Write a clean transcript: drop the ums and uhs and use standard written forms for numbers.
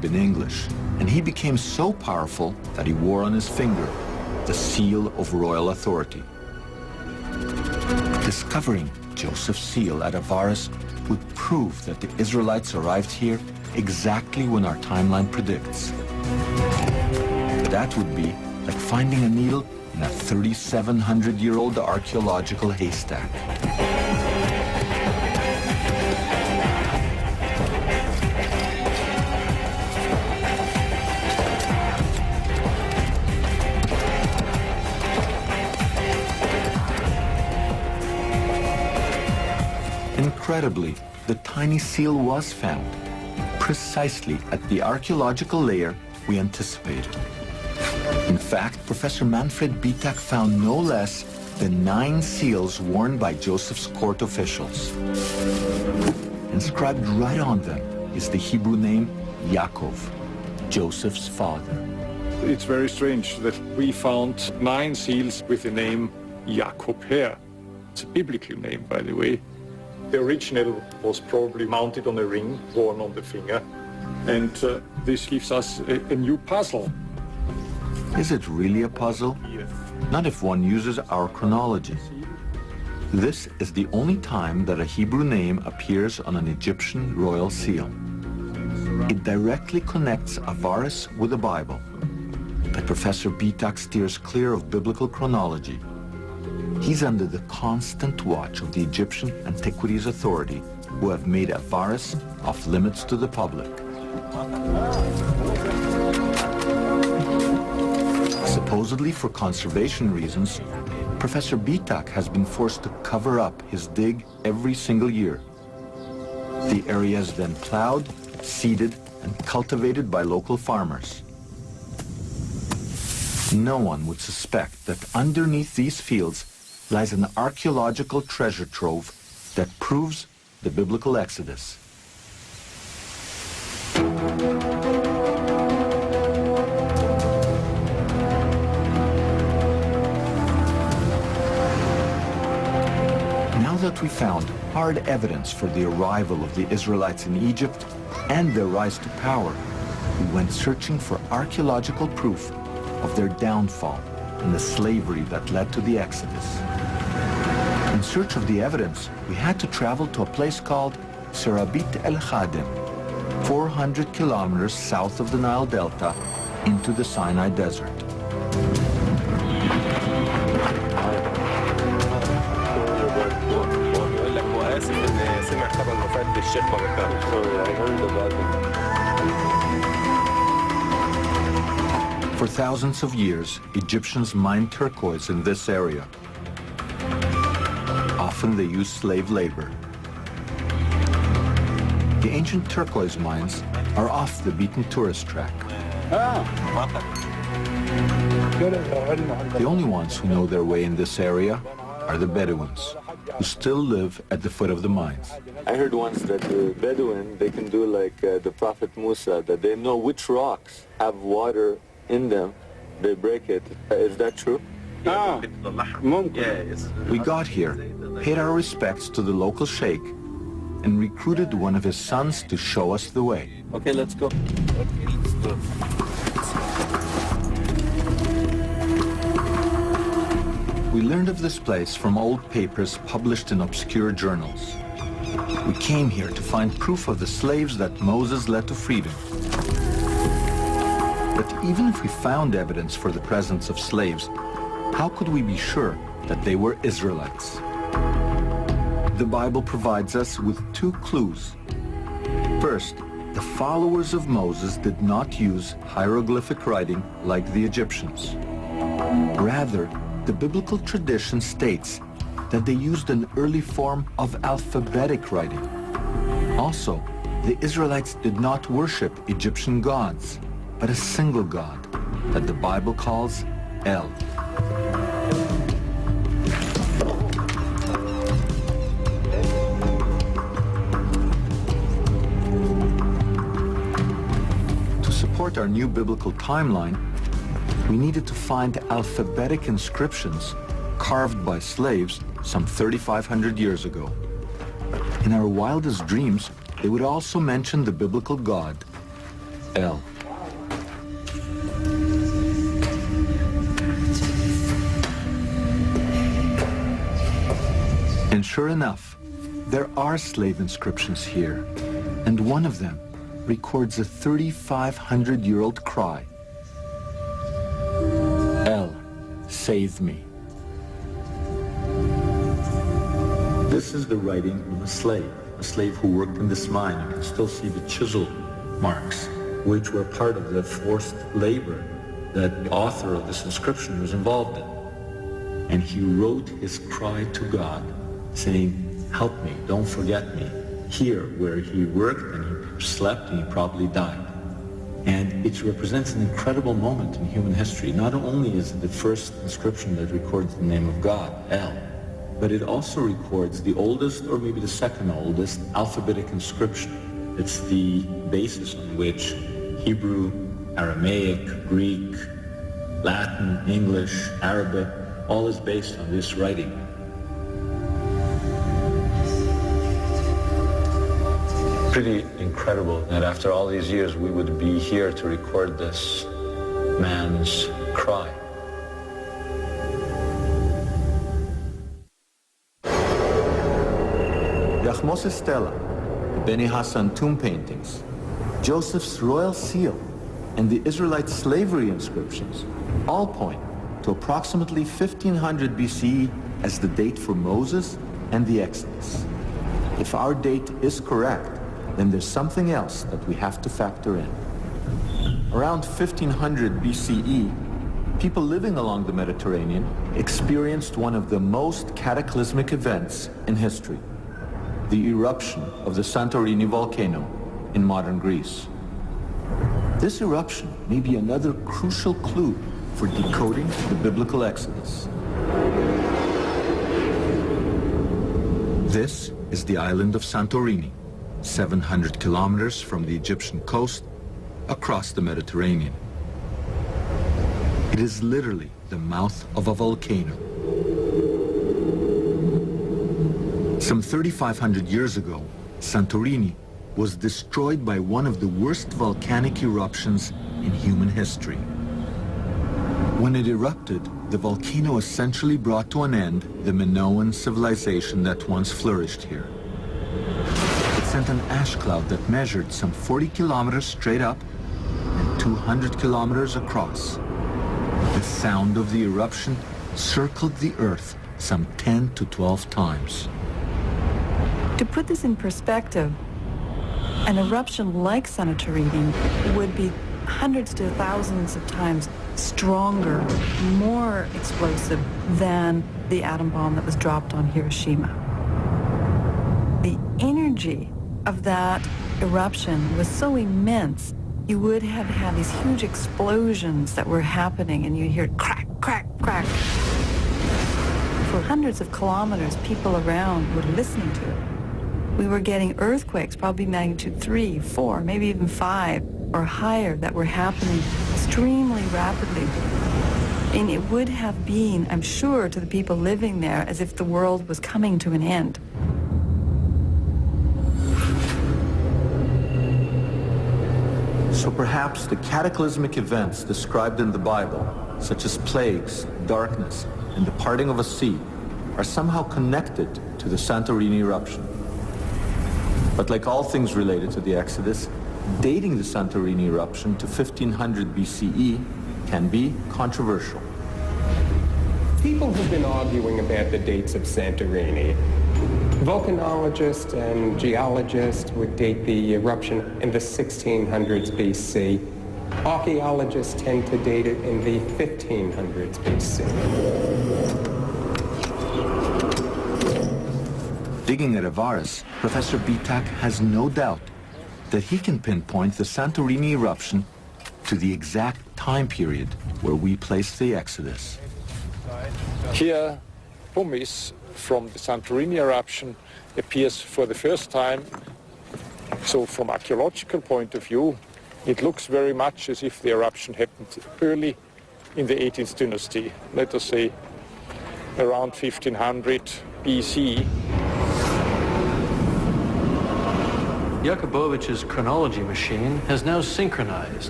in English, and he became so powerful that he wore on his finger the seal of royal authority. Discovering Joseph's seal at Avaris would prove that the Israelites arrived here exactly when our timeline predicts. That would be like finding a needle in a 3,700-year-old archaeological haystack. Incredibly, the tiny seal was found, precisely at the archaeological layer we anticipated. In fact, Professor Manfred Bitak found no less than 9 seals worn by Joseph's court officials. Inscribed right on them is the Hebrew name Yaakov, Joseph's father. It's very strange that we found 9 seals with the name Jacob here. It's a biblical name, by the way. The original was probably mounted on a ring worn on the finger, and this gives us a new puzzle. Is it really a puzzle? Not if one uses our chronology. This is the only time that a Hebrew name appears on an Egyptian royal seal. It directly connects Avaris with the Bible, but Professor Bitak steers clear of biblical chronology. He's under the constant watch of the Egyptian Antiquities Authority, who have made Avaris off limits to the public. Supposedly for conservation reasons, Professor Bitak has been forced to cover up his dig every single year. The area is then plowed, seeded, and cultivated by local farmers. No one would suspect that underneath these fields lies an archaeological treasure trove that proves the biblical Exodus. Now that we found hard evidence for the arrival of the Israelites in Egypt and their rise to power, we went searching for archaeological proof of their downfall and the slavery that led to the Exodus. In search of the evidence, we had to travel to a place called Serabit El Khadim, 400 kilometers south of the Nile Delta into the Sinai Desert. For thousands of years, Egyptians mined turquoise in this area. Often they used slave labor. The ancient turquoise mines are off the beaten tourist track. The only ones who know their way in this area are the Bedouins, who still live at the foot of the mines. I heard once that the Bedouin, they can do like the Prophet Musa, that they know which rocks have water in them. They break it. Is that true? We got here, paid our respects to the local sheikh, and recruited one of his sons to show us the way. Okay, let's go. We learned of this place from old papers published in obscure journals. We came here to find proof of the slaves that Moses led to freedom. But even if we found evidence for the presence of slaves, how could we be sure that they were Israelites? The Bible provides us with 2 clues. First, the followers of Moses did not use hieroglyphic writing like the Egyptians. Rather, the biblical tradition states that they used an early form of alphabetic writing. Also, the Israelites did not worship Egyptian gods, but a single God that the Bible calls El. To support our new biblical timeline, we needed to find alphabetic inscriptions carved by slaves some 3,500 years ago. In our wildest dreams, they would also mention the biblical God. El. And sure enough, there are slave inscriptions here, and one of them records a 3,500-year-old cry. El, save me. This is the writing of a slave who worked in this mine. You can still see the chisel marks, which were part of the forced labor that the author of this inscription was involved in. And he wrote his cry to God, saying, help me, don't forget me, here where he worked and he slept and he probably died. And it represents an incredible moment in human history. Not only is it the first inscription that records the name of God, El, but it also records the oldest, or maybe the second oldest, alphabetic inscription. It's the basis on which Hebrew, Aramaic, Greek, Latin, English, Arabic, all is based on this writing. Pretty incredible that after all these years we would be here to record this man's cry. Yachmos' stela, the Beni Hassan tomb paintings, Joseph's royal seal, and the Israelite slavery inscriptions all point to approximately 1500 BCE as the date for Moses and the Exodus. If our date is correct, then there's something else that we have to factor in. Around 1500 BCE, people living along the Mediterranean experienced one of the most cataclysmic events in history, the eruption of the Santorini volcano in modern Greece. This eruption may be another crucial clue for decoding the biblical Exodus. This is the island of Santorini, 700 kilometers from the Egyptian coast across the Mediterranean. It is literally the mouth of a volcano. Some 3,500 years ago, Santorini was destroyed by one of the worst volcanic eruptions in human history. When it erupted, the volcano essentially brought to an end the Minoan civilization that once flourished here. It sent an ash cloud that measured some 40 kilometers straight up and 200 kilometers across. The sound of the eruption circled the Earth some 10 to 12 times. To put this in perspective, an eruption like Santorini would be hundreds to thousands of times stronger, more explosive than the atom bomb that was dropped on Hiroshima. The energy of that eruption was so immense, you would have had these huge explosions that were happening, and you'd hear crack, crack, crack. For hundreds of kilometers, people around were listening to it. We were getting earthquakes, probably magnitude 3, 4, maybe even 5 or higher, that were happening extremely rapidly. And it would have been, I'm sure, to the people living there as if the world was coming to an end. So perhaps the cataclysmic events described in the Bible, such as plagues, darkness, and the parting of a sea, are somehow connected to the Santorini eruption. But like all things related to the Exodus, dating the Santorini eruption to 1500 BCE can be controversial. People have been arguing about the dates of Santorini. Volcanologists and geologists would date the eruption in the 1600s BC. Archaeologists tend to date it in the 1500s BC. Digging at Avaris, Professor Bitak has no doubt that he can pinpoint the Santorini eruption to the exact time period where we place the Exodus. Here, pumice from the Santorini eruption appears for the first time. So from archaeological point of view, it looks very much as if the eruption happened early in the 18th dynasty, let us say around 1500 BC. Yakubovich's chronology machine has now synchronized